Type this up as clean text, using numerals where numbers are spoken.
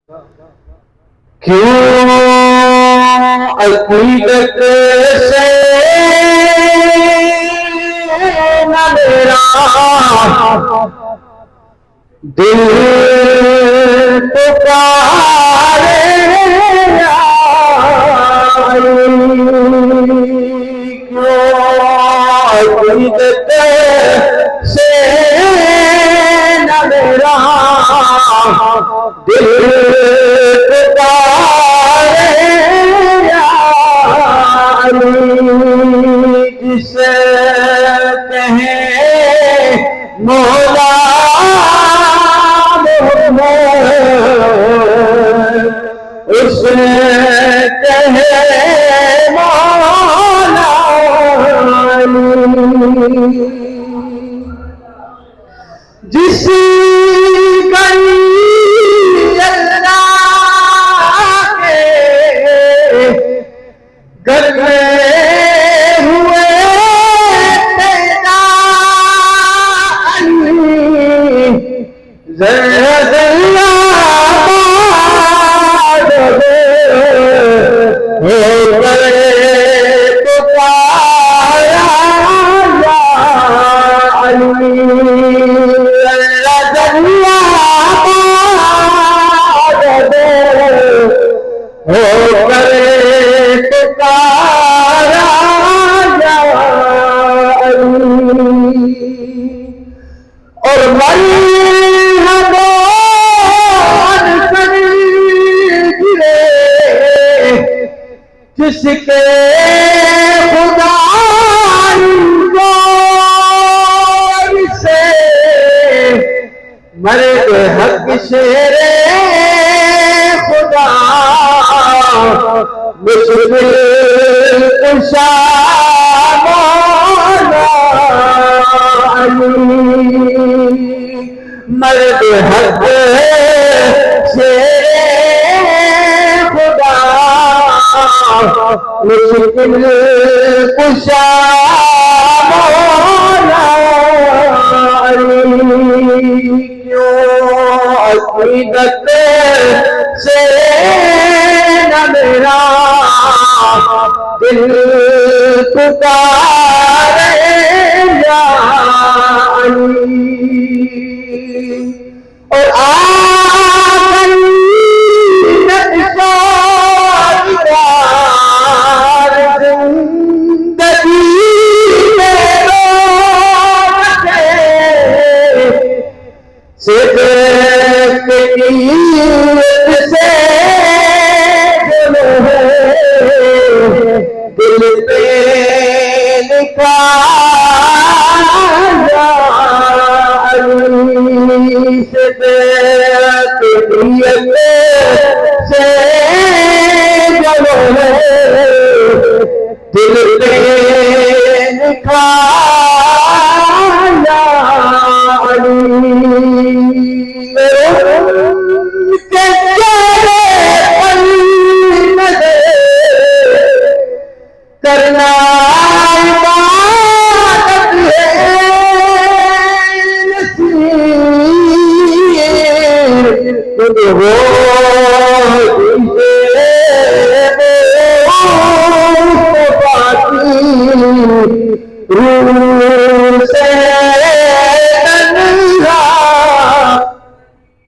کیوں عقیدت سے نہ میرا دل پکارے کیوں عقیدت سے نہ میرا دل جسے کہیں مولا محمد اسے کہیں مولا جس گھر میں ہوئے پیدا ذرا ذرا ہو کر پکارا یا علی ذرا ذرا ہو کر اور جس کے خدا سے مرد حق شیر خدا مشکل کشا مرد حق شیر خدا مشکل کشا مولا کیوں عقیدت سے نہ میرا دل پکارے یا علی اور آخر زندگی میں صرف سے دل پہ لکھا یا علی سے دل پہ لکھا یا علی کرنا عبادت ہے نصیب ہو روح سے